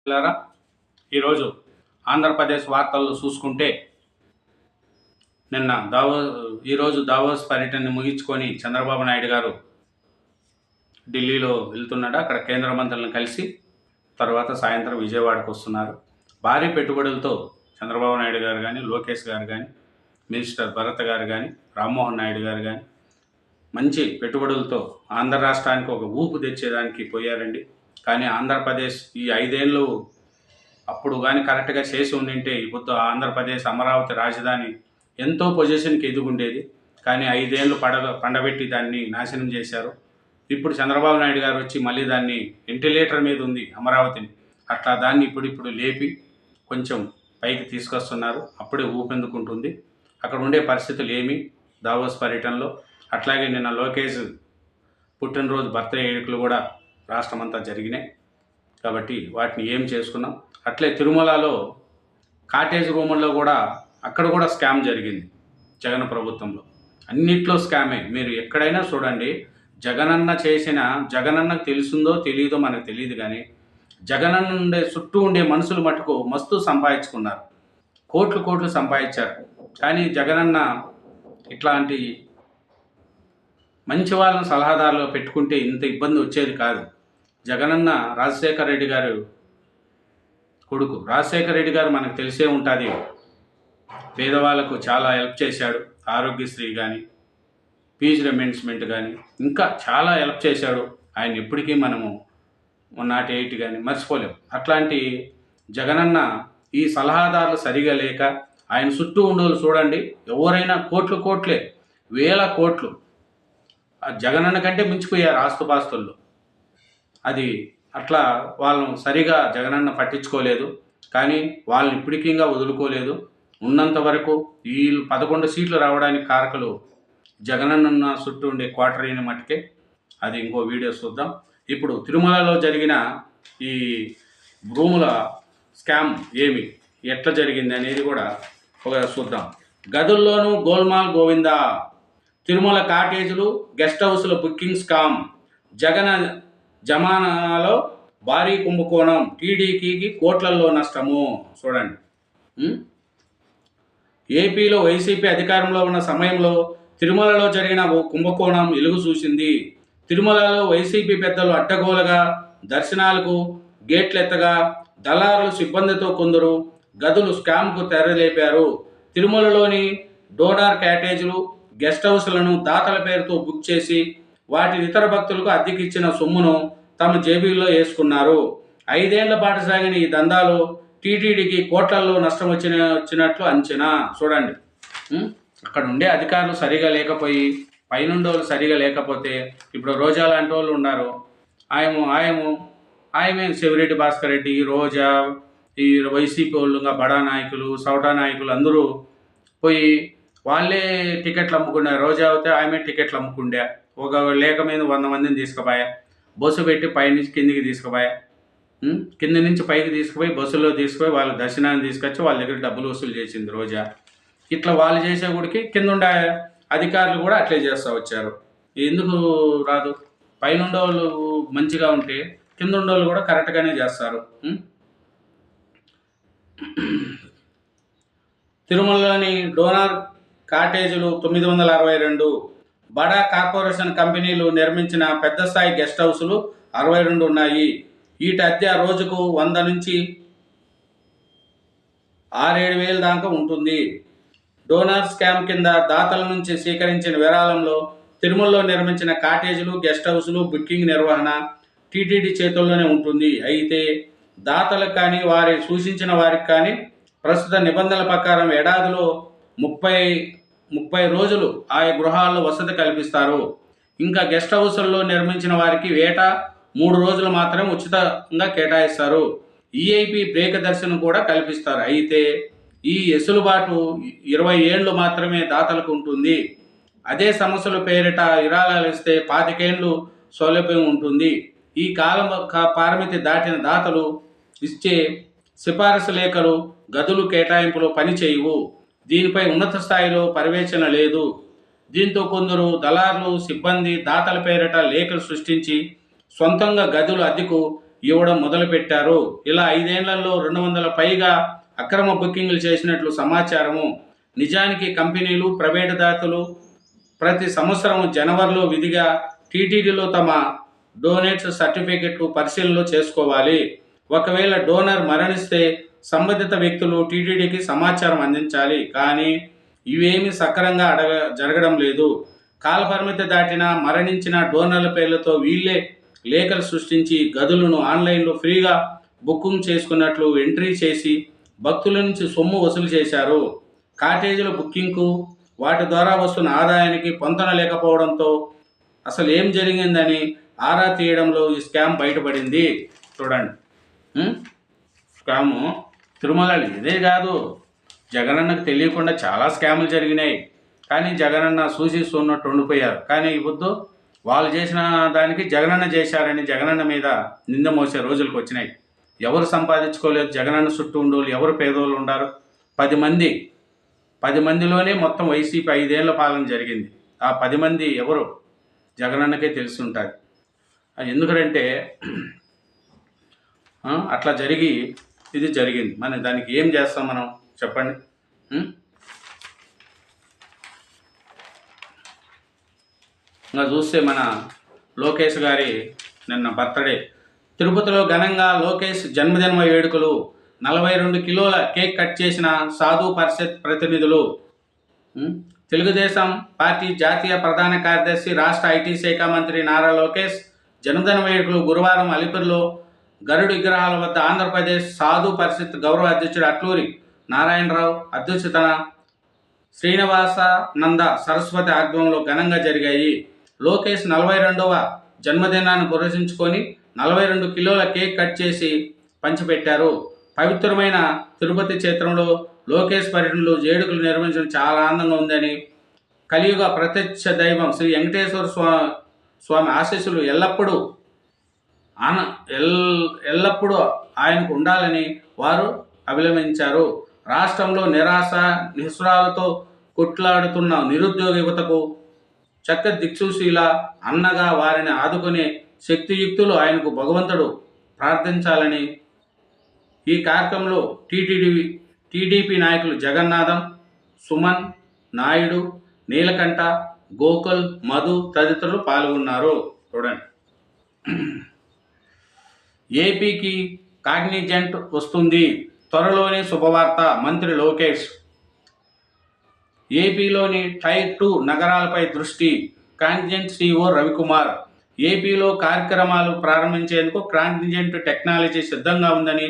మిత్రులారా, ఈరోజు ఆంధ్రప్రదేశ్ వార్తల్లో చూసుకుంటే ఈరోజు దావోస్ పర్యటనని ముగించుకొని చంద్రబాబు నాయుడు గారు ఢిల్లీలో వెళ్తున్నాడు. అక్కడ కేంద్ర మంత్రులను కలిసి తర్వాత సాయంత్రం విజయవాడకు వస్తున్నారు. భారీ పెట్టుబడులతో చంద్రబాబు నాయుడు గారు కానీ, లోకేష్ గారు కానీ, మినిస్టర్ భరత్ గారు కానీ, రామ్మోహన్ నాయుడు గారు కానీ మంచి పెట్టుబడులతో ఆంధ్ర రాష్ట్రానికి ఒక ఊపు తెచ్చేదానికి పోయారండి. కానీ ఆంధ్రప్రదేశ్ ఈ 5 ఏళ్ళు అప్పుడు కానీ కరెక్ట్గా చేసి ఉండింటే ఇప్పుడు ఆంధ్రప్రదేశ్ అమరావతి రాజధాని ఎంతో పొజిషన్కి ఎదుగుండేది. కానీ 5 ఏళ్ళు పండబెట్టి దాన్ని నాశనం చేశారు. ఇప్పుడు చంద్రబాబు నాయుడు గారు వచ్చి మళ్ళీ దాన్ని వెంటిలేటర్ మీద ఉంది అమరావతిని, అట్లా దాన్ని ఇప్పుడు లేపి కొంచెం పైకి తీసుకొస్తున్నారు. అప్పుడే ఊపెందుకుంటుంది. అక్కడ ఉండే పరిస్థితులు ఏమి దావోస్ పర్యటనలో. అట్లాగే నిన్న లోకేష్ పుట్టినరోజు బర్త్డే వేడుకలు కూడా రాష్ట్రమంతా జరిగినాయి. కాబట్టి వాటిని ఏం చేసుకున్నాం. అట్లే తిరుమలలో కాటేజ్ రూముల్లో కూడా అక్కడ కూడా స్కామ్ జరిగింది. జగన్ ప్రభుత్వంలో అన్నిట్లో స్కామే. మీరు ఎక్కడైనా చూడండి, జగనన్నకు తెలుసుందో తెలియదో మనకు తెలియదు, కానీ జగనన్న చుట్టూ ఉండే మనుషులు మటుకు మస్తు సంపాదించుకున్నారు. కోట్లు సంపాదించారు. కానీ జగనన్న ఇట్లాంటి మంచి వాళ్ళని సలహాదారులో పెట్టుకుంటే ఇంత ఇబ్బంది వచ్చేది కాదు. జగనన్న రాజశేఖర రెడ్డి గారు కొడుకు. రాజశేఖర రెడ్డి గారు మనకు తెలిసే ఉంటుంది, పేదవాళ్ళకు చాలా హెల్ప్ చేశాడు. ఆరోగ్యశ్రీ కానీ, ఫీజు రిమెంబర్స్మెంట్ కానీ ఇంకా చాలా హెల్ప్ చేశాడు. ఆయన ఎప్పటికీ మనము 108 కానీ మర్చిపోలేము. అట్లాంటి జగనన్న ఈ సలహాదారులు సరిగా లేక ఆయన చుట్టూ ఉండేవాళ్ళు చూడండి, ఎవరైనా కోట్లే, వేల కోట్లు జగనన్న కంటే మించిపోయారు ఆస్తుపాస్తుల్లో. అది అట్లా వాళ్ళను సరిగా జగనన్న పట్టించుకోలేదు. కానీ వాళ్ళని ఇప్పటికీ వదులుకోలేదు. ఉన్నంత వరకు వీళ్ళు 11 సీట్లు రావడానికి కారకులు జగనన్న చుట్టూ ఉండే క్వార్టరీని మట్టుకే. అది ఇంకో వీడియో చూద్దాం. ఇప్పుడు తిరుమలలో జరిగిన ఈ రూముల స్కామ్ ఎట్లా జరిగింది అనేది కూడా ఒక చూద్దాం. గదుల్లోనూ గోల్మాల్ గోవిందా. తిరుమల కాటేజీలు, గెస్ట్ హౌస్ల బుకింగ్ స్కామ్. జగన్ జమానాలో భారీ కుంభకోణం. టీడీపీకి కోట్లలో నష్టము. చూడండి, ఏపీలో వైసీపీ అధికారంలో ఉన్న సమయంలో తిరుమలలో జరిగిన ఓ కుంభకోణం వెలుగు చూసింది. తిరుమలలో వైసీపీ పెద్దలు అడ్డగోలుగా దర్శనాలకు గేట్లెత్తగా దళారులు సిబ్బందితో కొందరు గదులు స్కామ్కు తెరలేపారు. తిరుమలలోని డోనార్ కాటేజీలు, గెస్ట్ హౌస్లను దాతల పేరుతో బుక్ చేసి వాటిని ఇతర భక్తులకు అద్దెకిచ్చిన సొమ్మును తమ జేబుల్లో వేసుకున్నారు. 5 ఏళ్ల పాటు సాగిన ఈ దందాలు టీటీడీకి కోట్లలో నష్టం వచ్చినట్లు అంచనా. చూడండి, అక్కడ ఉండే అధికారులు సరిగా లేకపోయి, పైనుండోళ్ళు సరిగా లేకపోతే, ఇప్పుడు రోజా లాంటి వాళ్ళు ఉన్నారు. ఆయమే శివిరెడ్డి భాస్కర్ రెడ్డి, రోజా, ఈ వైసీపీ వాళ్ళు, బడా నాయకులు, సౌటా నాయకులు అందరూ పోయి వాళ్ళే టికెట్లు అమ్ముకున్నారు. రోజా అయితే ఆమె టికెట్లు అమ్ముకుండే. ఒక లేఖ మీద 100 మందిని తీసుకుపోయా, బస్సు పెట్టి పైనుంచి కిందికి తీసుకుపోయా, కింద నుంచి పైకి తీసుకుపోయి బస్సులో తీసుకుపోయి వాళ్ళ దర్శనాన్ని తీసుకొచ్చి వాళ్ళ దగ్గర డబ్బులు వసూలు చేసింది రోజా. ఇట్లా వాళ్ళు చేసే గుడికి కింద ఉండే అధికారులు కూడా అట్లే చేస్తూ వచ్చారు. ఎందుకు రాదు? పైన ఉండేవాళ్ళు మంచిగా ఉంటే కింద ఉండేవాళ్ళు కూడా కరెక్ట్గానే చేస్తారు. తిరుమలలోని డోనార్ కాటేజీలు 962, బడా కార్పొరేషన్ కంపెనీలు నిర్మించిన పెద్ద స్థాయి గెస్ట్ హౌసులు 62 ఉన్నాయి. వీటి అద్దె రోజుకు 100 నుంచి 6-7 వేల దాకా ఉంటుంది. డోనార్ స్కామ్ కింద దాతల నుంచి సేకరించిన విరాళంలో తిరుమలలో నిర్మించిన కాటేజీలు, గెస్ట్ హౌసులు బుకింగ్ నిర్వహణ టీటీడీ చేతుల్లోనే ఉంటుంది. అయితే దాతలకు కానీ వారి సూచించిన వారికి కానీ ప్రస్తుత నిబంధనల ప్రకారం ఏడాదిలో 30 రోజులు ఆయా గృహాల్లో వసతి కల్పిస్తారు. ఇంకా గెస్ట్ హౌస్ల్లో నిర్మించిన వారికి ఏటా 3 రోజులు మాత్రమే ఉచితంగా కేటాయిస్తారు. ఈఐపీ బ్రేక్ దర్శనం కూడా కల్పిస్తారు. అయితే ఈ వెసులుబాటు 20 ఏళ్ళు మాత్రమే దాతలకు ఉంటుంది. అదే సమస్యల పేరిట విరాళాలు ఇస్తే 25 ఏళ్ళు సౌలభ్యం ఉంటుంది. ఈ కాలం పరిమితి దాటిన దాతలు ఇచ్చే సిఫారసు లేఖలు, గదులు కేటాయింపులు పనిచేయవు. దీనిపై ఉన్నత స్థాయిలో పర్యవేక్షణ లేదు. దీంతో కొందరు దళారులు, సిబ్బంది దాతల పేరిట లేఖలు సృష్టించి సొంతంగా గదులు అద్దెకు ఇవ్వడం మొదలుపెట్టారు. ఇలా 5 ఏళ్లలో 200 పైగా అక్రమ బుకింగ్లు చేసినట్లు సమాచారము. నిజానికి కంపెనీలు, ప్రైవేటు దాతలు ప్రతి సంవత్సరం జనవరిలో విధిగా టీటీడీలో తమ డొనేట్స్ సర్టిఫికెట్లు పరిశీలనలో చేసుకోవాలి. ఒకవేళ డోనర్ మరణిస్తే సంబంధిత వ్యక్తులు టీటీడీకి సమాచారం అందించాలి. కానీ ఇవేమీ సక్రమంగా జరగడం లేదు. కాలపరిమితి దాటిన మరణించిన డోనర్ల పేర్లతో వీళ్ళే లేఖలు సృష్టించి గదులను ఆన్లైన్లో ఫ్రీగా బుకింగ్ చేసుకున్నట్లు ఎంట్రీ చేసి భక్తుల నుంచి సొమ్ము వసూలు చేశారు. కాటేజీల బుకింగ్కు వాటి ద్వారా వస్తున్న ఆదాయానికి పొంతన లేకపోవడంతో అసలు ఏం జరిగిందని ఆరా తీయడంలో ఈ స్కామ్ బయటపడింది. చూడండి, స్కాము తిరుమలలో ఇదే కాదు, జగనన్నకు తెలియకుండా చాలా స్కాములు జరిగినాయి. కానీ జగనన్న చూసి చూన్నట్టు ఉండిపోయారు. కానీ ఇప్పుడు వాళ్ళు చేసిన దానికి జగనన్న చేశారని జగనన్న మీద నింద మోసే రోజులకు వచ్చినాయి. ఎవరు సంపాదించుకోలేదు, జగనన్న చుట్టూ ఉండోళ్ళు ఎవరు పేదోళ్ళు ఉండారు? 10 మందిలోనే మొత్తం వైసీపీ 5 ఏళ్ల పాలన జరిగింది. ఆ 10 మంది ఎవరు? జగనన్నకే తెలిసి ఉంటుంది. ఎందుకంటే అట్లా జరిగి ఇది జరిగింది. మనం దానికి ఏం చేస్తాం మనం చెప్పండి? ఇంకా చూస్తే మన లోకేష్ గారి నిన్న బర్త్డే తిరుపతిలో ఘనంగా లోకేష్ జన్మదిన వేడుకలు. 42 కిలోల కేక్ కట్ చేసిన సాధు పరిషత్ ప్రతినిధులు. తెలుగుదేశం పార్టీ జాతీయ ప్రధాన కార్యదర్శి, రాష్ట్ర ఐటీ శాఖ మంత్రి నారా లోకేష్ జన్మదిన వేడుకలు గురువారం అలిపిరిలో గరుడు విగ్రహాల వద్ద ఆంధ్రప్రదేశ్ సాధు పరిషత్ గౌరవ అధ్యక్షుడు అట్లూరి నారాయణరావు అధ్యక్షతన శ్రీనివాసానంద సరస్వతి ఆధ్వర్యంలో ఘనంగా జరిగాయి. లోకేష్ 42వ జన్మదినాన్ని పురస్కరించుకొని 42 కిలోల కేక్ కట్ చేసి పంచిపెట్టారు. పవిత్రమైన తిరుపతి క్షేత్రంలో లోకేష్ పర్యటనలు వేడుకలు నిర్వహించడం చాలా ఆనందంగా ఉందని, కలియుగ ప్రత్యక్ష దైవం శ్రీ వెంకటేశ్వర స్వామి ఆశీస్సులు ఎల్లప్పుడూ ఆయనకు ఉండాలని వారు అభిలషించారు. రాష్ట్రంలో నిరాశ నిస్పృహలతో కొట్లాడుతున్న నిరుద్యోగ యువతకు చక్క దిక్సూశీల అన్నగా వారిని ఆదుకునే శక్తియుక్తులు ఆయనకు భగవంతుడు ప్రార్థించాలని ఈ కార్యక్రమంలో టీడీపీ నాయకులు జగన్నాథం, సుమన్, నాయుడు, నీలకంఠ, గోకుల్, మధు తదితరులు పాల్గొన్నారు. చూడండి, ఏపీకి కాగ్నిజెంట్ వస్తుంది, త్వరలోనే శుభవార్త. మంత్రి లోకేష్ ఏపీలోని టైర్ 2 నగరాలపై దృష్టి. కాగ్నిజెంట్ CEO రవికుమార్ ఏపీలో కార్యక్రమాలు ప్రారంభించేందుకు కాగ్నిజెంట్ టెక్నాలజీ సిద్ధంగా ఉందని,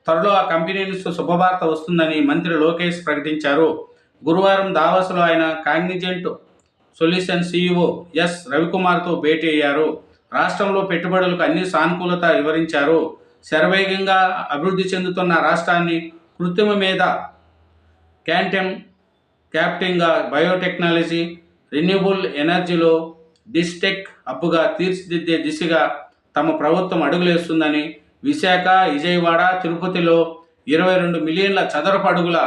త్వరలో ఆ కంపెనీ నుంచి శుభవార్త వస్తుందని మంత్రి లోకేష్ ప్రకటించారు. గురువారం దావోస్లో ఆయన కాగ్నిజెంట్ సొల్యూషన్ CEO ఎస్ రవికుమార్తో భేటీ అయ్యారు. రాష్ట్రంలో పెట్టుబడులకు అన్ని సానుకూలత వివరించారు. శరవేగంగా అభివృద్ధి చెందుతున్న రాష్ట్రాన్ని కృత్రిమ మీద క్యాప్టింగ్గా బయోటెక్నాలజీ, రెన్యూబుల్ ఎనర్జీలో డిస్టెక్ హబ్గా తీర్చిదిద్దే దిశగా తమ ప్రభుత్వం అడుగులేస్తుందని, విశాఖ, విజయవాడ, తిరుపతిలో 22 మిలియన్ల చదరపు అడుగుల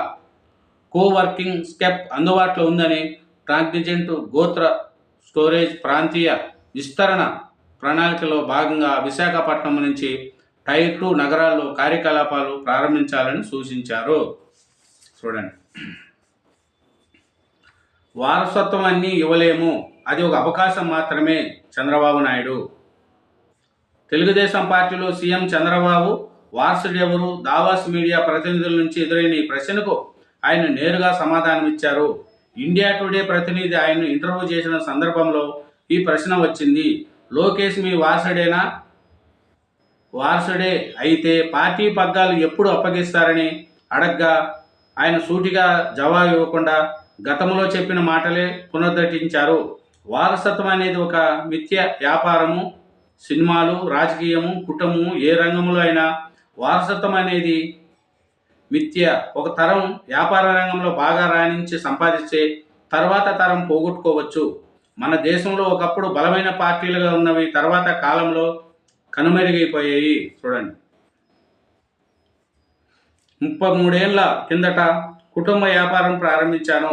కోవర్కింగ్ స్పేస్ అందుబాటులో ఉందని, కాగ్నిజెంట్ గోత్ర స్టోరేజ్ ప్రాంతీయ విస్తరణ ప్రణాళికలో భాగంగా విశాఖపట్నం నుంచి టైర్ 2 నగరాల్లో కార్యకలాపాలు ప్రారంభించాలని సూచించారు. చూడండి, వారసత్వం అన్నీ ఇవ్వలేము, అది ఒక అవకాశం మాత్రమే. చంద్రబాబు నాయుడు. తెలుగుదేశం పార్టీలో సీఎం చంద్రబాబు వారసుడెవరు? దావాస్ మీడియా ప్రతినిధుల నుంచి ఎదురైన ఈ ప్రశ్నకు ఆయన నేరుగా సమాధానమిచ్చారు. ఇండియా టుడే ప్రతినిధి ఆయన్ను ఇంటర్వ్యూ చేసిన సందర్భంలో ఈ ప్రశ్న వచ్చింది. లోకేష్ మీ వారసుడేనా? వారసుడే అయితే పార్టీ పగ్గాలు ఎప్పుడు అప్పగిస్తారని అడగ్గా ఆయన సూటిగా జవాబు ఇవ్వకుండా గతంలో చెప్పిన మాటలే పునరుద్ధరించారు. వారసత్వం అనేది ఒక మిథ్య వ్యాపారము. సినిమాలు, రాజకీయము, కుటుంబము ఏ రంగంలో అయినా వారసత్వం అనేది మిథ్య. ఒక తరం వ్యాపార రంగంలో బాగా రాణించి సంపాదిస్తే తర్వాత తరం పోగొట్టుకోవచ్చు. మన దేశంలో ఒకప్పుడు బలమైన పార్టీలుగా ఉన్నవి తర్వాత కాలంలో కనుమరుగైపోయాయి. చూడండి, 33 ఏళ్ల కిందట కుటుంబ వ్యాపారం ప్రారంభించాను.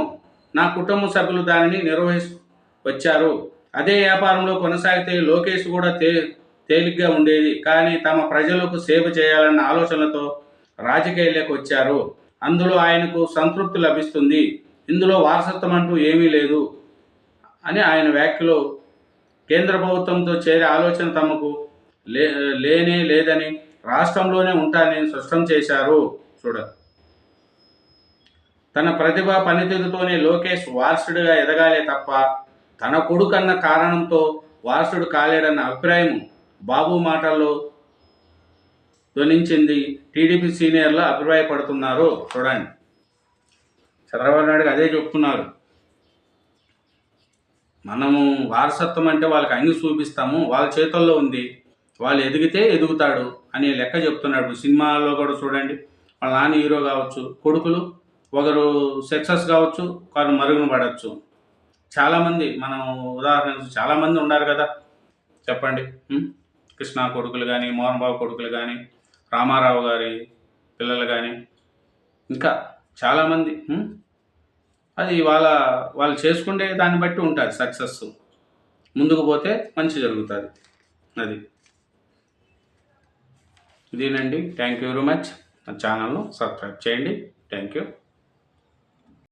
నా కుటుంబ సభ్యులు దానిని నిర్వహిస్తూ వచ్చారు. అదే వ్యాపారంలో కొనసాగితే లోకేష్ కూడా తేలిగ్గా ఉండేది. కానీ తమ ప్రజలకు సేవ చేయాలన్న ఆలోచనలతో రాజకీయాల్లోకి వచ్చారు. అందులో ఆయనకు సంతృప్తి లభిస్తుంది. ఇందులో వారసత్వం అంటూ ఏమీ లేదు అని ఆయన వ్యాఖ్యలో కేంద్ర ప్రభుత్వంతో చేరే ఆలోచన తమకు లేనే లేదని, రాష్ట్రంలోనే ఉంటానని స్పష్టం చేశారు. తన ప్రతిభ పనితీరుతోనే లోకేష్ వారసుడిగా ఎదగాలే తప్ప తన కొడుకన్న కారణంతో వారసుడు కాలేడన్న అభిప్రాయం బాబు మాటల్లో ధ్వనించింది. టీడీపీ సీనియర్లు అభిప్రాయపడుతున్నారు. చూడండి, చంద్రబాబు నాయుడు అదే చెప్తున్నారు. మనము వారసత్వం అంటే వాళ్ళకి అంగి చూపిస్తాము, వాళ్ళ చేతుల్లో ఉంది, వాళ్ళు ఎదిగితే ఎదుగుతాడు అనే లెక్క చెప్తున్నాడు. సినిమాల్లో కూడా చూడండి, వాళ్ళ నాన్న హీరో కావచ్చు, కొడుకులు ఒకరు సక్సెస్ కావచ్చు, ఒకరు మరుగున పడవచ్చు. చాలామంది మనం ఉదాహరణకు చాలామంది ఉన్నారు కదా, చెప్పండి. కృష్ణ కొడుకులు కానీ, మోహన్ బాబు కొడుకులు కానీ, రామారావు గారి పిల్లలు కానీ, ఇంకా చాలామంది. అది వాళ్ళు చేసుకునే దాన్ని బట్టి ఉంటుంది సక్సెస్. ముందుకు పోతే మంచి జరుగుతుంది. అది ఇదేనండి. Thank you very much. నా ఛానల్ను సబ్స్క్రైబ్ చేయండి. Thank you.